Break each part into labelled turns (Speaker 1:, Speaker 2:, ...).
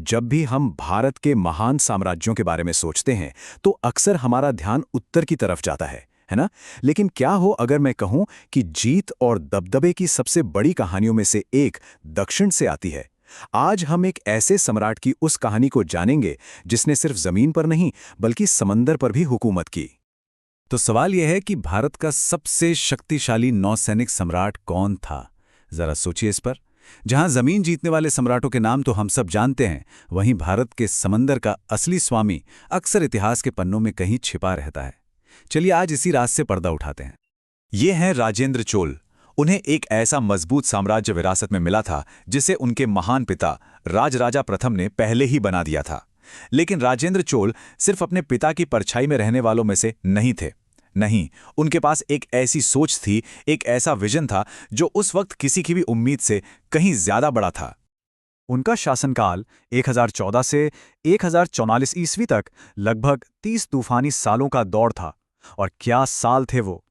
Speaker 1: जब भी हम भारत के महान साम्राज्यों के बारे में सोचते हैं तो अक्सर हमारा ध्यान उत्तर की तरफ जाता है ना? लेकिन क्या हो अगर मैं कहूं कि जीत और दबदबे की सबसे बड़ी कहानियों में से एक दक्षिण से आती है। आज हम एक ऐसे सम्राट की उस कहानी को जानेंगे जिसने सिर्फ जमीन पर नहीं बल्कि समंदर पर भी हुकूमत की।
Speaker 2: तो सवाल यह है कि भारत का सबसे शक्तिशाली नौसैनिक सम्राट कौन था? जरा सोचिए इस पर। जहां जमीन जीतने वाले सम्राटों के नाम तो हम सब जानते हैं, वहीं भारत के समंदर का असली स्वामी अक्सर इतिहास के पन्नों में कहीं छिपा रहता है। चलिए आज इसी राज से पर्दा उठाते हैं।
Speaker 3: ये हैं राजेंद्र चोल। उन्हें एक ऐसा मजबूत साम्राज्य विरासत में मिला था जिसे उनके महान पिता राजराजा प्रथम ने पहले ही बना दिया था। लेकिन राजेंद्र चोल सिर्फ अपने पिता की परछाई में रहने वालों में से नहीं थे। नहीं, उनके पास एक ऐसी सोच थी, एक ऐसा विजन था जो उस वक्त किसी की भी उम्मीद से कहीं ज्यादा बड़ा था।
Speaker 1: उनका शासनकाल 1014 से 1044 ईस्वी तक लगभग 30 तूफानी सालों का दौर था। और क्या साल थे वो!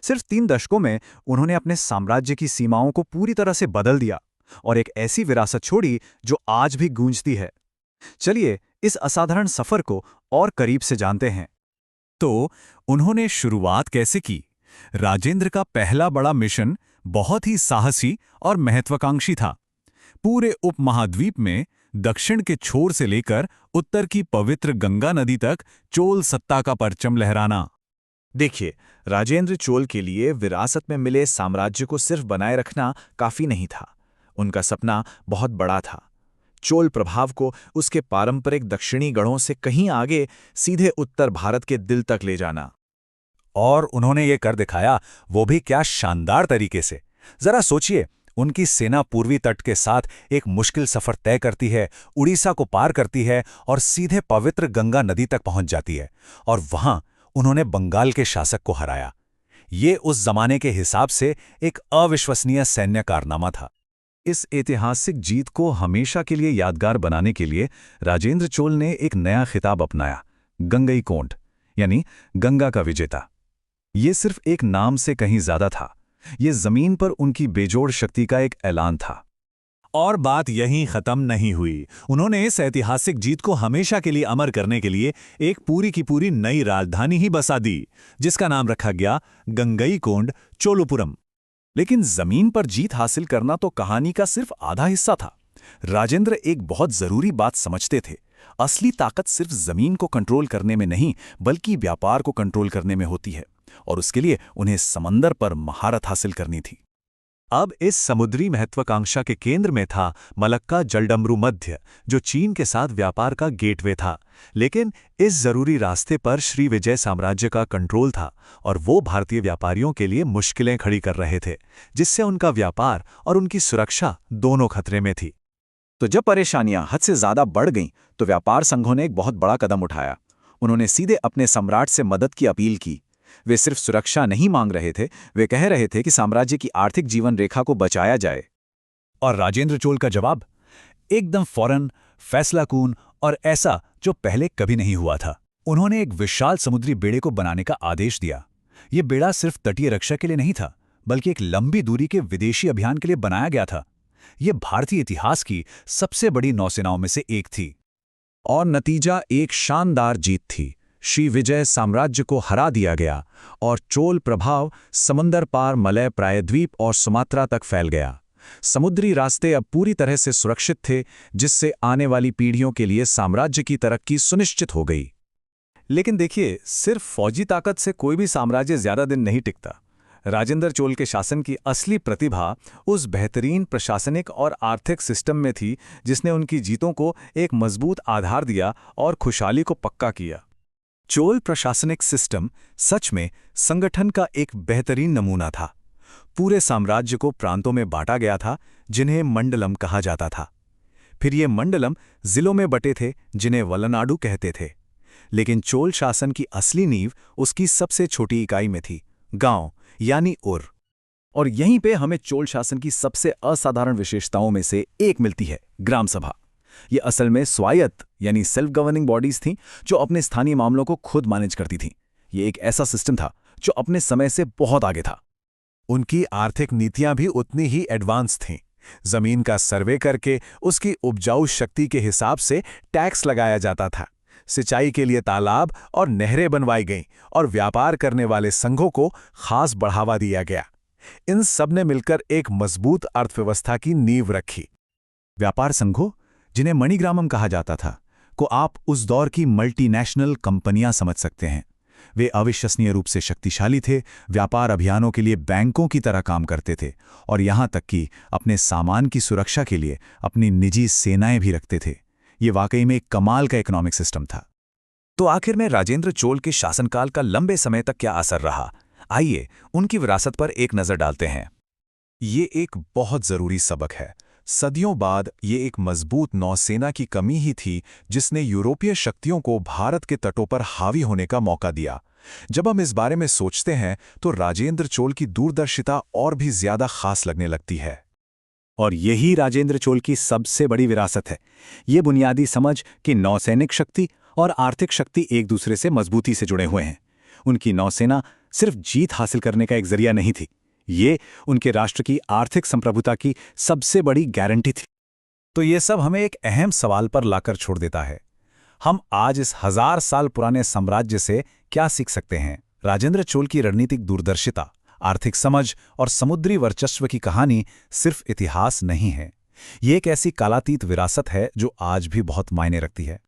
Speaker 1: सिर्फ 3 दशकों में उन्होंने अपने साम्राज्य की सीमाओं को पूरी तरह से बदल दिया और एक ऐसी विरासत छोड़ी जो आज भी गूंजती है। चलिए इस असाधारण सफर को और करीब से जानते हैं।
Speaker 2: तो उन्होंने शुरुआत कैसे की? राजेंद्र का पहला बड़ा मिशन बहुत ही साहसी और महत्वाकांक्षी था। पूरे उपमहाद्वीप में दक्षिण के छोर से लेकर उत्तर की पवित्र गंगा नदी तक चोल सत्ता का परचम लहराना।
Speaker 3: देखिए, राजेंद्र चोल के लिए विरासत में मिले साम्राज्य को सिर्फ बनाए रखना काफी नहीं था। उनका सपना बहुत बड़ा था। चोल प्रभाव को उसके पारंपरिक दक्षिणी गढ़ों से कहीं आगे सीधे उत्तर भारत के दिल तक ले जाना।
Speaker 2: और उन्होंने ये कर दिखाया, वो भी क्या शानदार तरीके से। जरा सोचिए, उनकी सेना पूर्वी तट के साथ एक मुश्किल सफर तय करती है, उड़ीसा को पार करती है और सीधे पवित्र गंगा नदी तक पहुंच जाती है। और वहां उन्होंने बंगाल के शासक को हराया। ये उस जमाने के हिसाब से एक अविश्वसनीय सैन्य कारनामा था।
Speaker 1: इस ऐतिहासिक जीत को हमेशा के लिए यादगार बनाने के लिए राजेंद्र चोल ने एक नया खिताब अपनाया, गंगईकोंड, यानी गंगा का विजेता। ये सिर्फ एक नाम से कहीं ज्यादा था। ये जमीन पर उनकी बेजोड़ शक्ति का एक ऐलान था।
Speaker 2: और बात यहीं खत्म नहीं हुई। उन्होंने इस ऐतिहासिक जीत को हमेशा के लिए अमर करने के लिए एक पूरी की पूरी नई राजधानी ही बसा दी, जिसका नाम रखा गया गंगईकोंड चोलुपुरम।
Speaker 1: लेकिन जमीन पर जीत हासिल करना तो कहानी का सिर्फ आधा हिस्सा था। राजेंद्र एक बहुत जरूरी बात समझते थे। असली ताकत सिर्फ जमीन को कंट्रोल करने में नहीं बल्कि व्यापार को कंट्रोल करने में होती है, और उसके लिए उन्हें समंदर पर महारत हासिल करनी थी।
Speaker 3: अब इस समुद्री महत्वाकांक्षा के केंद्र में था मलक्का जलडमरू मध्य, जो चीन के साथ व्यापार का गेटवे था। लेकिन इस जरूरी रास्ते पर श्री विजय साम्राज्य का कंट्रोल था और वो भारतीय व्यापारियों के लिए मुश्किलें खड़ी कर रहे थे, जिससे उनका व्यापार और उनकी सुरक्षा दोनों खतरे में थी।
Speaker 1: तो जब परेशानियां हद से ज्यादा बढ़ गईं तो व्यापार संघों ने एक बहुत बड़ा कदम उठाया। उन्होंने सीधे अपने सम्राट से मदद की अपील की। वे सिर्फ सुरक्षा नहीं मांग रहे थे, वे कह रहे थे कि साम्राज्य की आर्थिक जीवन रेखा को बचाया जाए।
Speaker 2: और राजेंद्र चोल का जवाब एकदम फौरन, फैसलाकुन और ऐसा जो पहले कभी नहीं हुआ था। उन्होंने एक विशाल समुद्री बेड़े को बनाने का आदेश दिया। यह बेड़ा सिर्फ तटीय रक्षा के लिए नहीं था, बल्कि एक लंबी दूरी के विदेशी अभियान के लिए बनाया गया था। यह भारतीय इतिहास की सबसे बड़ी नौसेनाओं में से एक थी।
Speaker 1: और नतीजा एक शानदार जीत थी। श्री विजय साम्राज्य को हरा दिया गया और चोल प्रभाव समंदर पार मलय प्रायद्वीप और सुमात्रा तक फैल गया। समुद्री रास्ते अब पूरी तरह से सुरक्षित थे, जिससे आने वाली पीढ़ियों के लिए साम्राज्य की तरक्की सुनिश्चित हो गई। लेकिन देखिए, सिर्फ फौजी ताकत से कोई भी साम्राज्य ज्यादा दिन नहीं टिकता। राजेंद्र चोल के शासन की असली प्रतिभा उस बेहतरीन प्रशासनिक और आर्थिक सिस्टम में थी जिसने उनकी जीतों को एक मजबूत आधार दिया और खुशहाली को पक्का किया। चोल प्रशासनिक सिस्टम सच में संगठन का एक बेहतरीन नमूना था। पूरे साम्राज्य को प्रांतों में बांटा गया था, जिन्हें मंडलम कहा जाता था। फिर ये मंडलम जिलों में बटे थे, जिन्हें वलनाडु कहते थे। लेकिन चोल शासन की असली नींव उसकी सबसे छोटी इकाई में थी, गांव यानी उर। और यहीं पे हमें चोल शासन की सबसे असाधारण विशेषताओं में से एक मिलती है, ग्राम सभा। ये असल में स्वायत्त यानी सेल्फ गवर्निंग बॉडीज थीं जो अपने स्थानीय मामलों को खुद मैनेज करती थीं। ये एक ऐसा सिस्टम था जो अपने समय से बहुत आगे था।
Speaker 2: उनकी आर्थिक नीतियां भी उतनी ही एडवांस थीं। जमीन का सर्वे करके उसकी उपजाऊ शक्ति के हिसाब से टैक्स लगाया जाता था। सिंचाई के लिए तालाब और नहरें बनवाई गईं और व्यापार करने वाले संघों को खास बढ़ावा दिया गया। इन सब ने मिलकर एक मजबूत अर्थव्यवस्था की नींव रखी।
Speaker 1: व्यापार संघों, जिन्हें मणिग्रामम कहा जाता था, को आप उस दौर की मल्टीनेशनल कंपनियां समझ सकते हैं। वे अविश्वसनीय रूप से शक्तिशाली थे, व्यापार अभियानों के लिए बैंकों की तरह काम करते थे और यहां तक कि अपने सामान की सुरक्षा के लिए अपनी निजी सेनाएं भी रखते थे। ये वाकई में एक कमाल का इकोनॉमिक सिस्टम था।
Speaker 3: तो आखिर में राजेंद्र चोल के शासनकाल का लंबे समय तक क्या असर रहा? आइए उनकी विरासत पर एक नजर डालते हैं।
Speaker 1: ये एक बहुत जरूरी सबक है। सदियों बाद ये एक मजबूत नौसेना की कमी ही थी जिसने यूरोपीय शक्तियों को भारत के तटों पर हावी होने का मौका दिया। जब हम इस बारे में सोचते हैं तो राजेंद्र चोल की दूरदर्शिता और भी ज्यादा खास लगने लगती है।
Speaker 2: और यही राजेंद्र चोल की सबसे बड़ी विरासत है, ये बुनियादी समझ कि नौसैनिक शक्ति और आर्थिक शक्ति एक दूसरे से मजबूती से जुड़े हुए हैं। उनकी नौसेना सिर्फ जीत हासिल करने का एक जरिया नहीं थी, ये उनके राष्ट्र की आर्थिक संप्रभुता की सबसे बड़ी गारंटी थी। तो ये सब हमें एक अहम सवाल पर लाकर छोड़ देता है। हम आज इस 1000 साल पुराने साम्राज्य से क्या सीख सकते हैं? राजेंद्र चोल की रणनीतिक दूरदर्शिता, आर्थिक समझ और समुद्री वर्चस्व की कहानी सिर्फ इतिहास नहीं है, ये एक ऐसी कालातीत विरासत है जो आज भी बहुत मायने रखती है।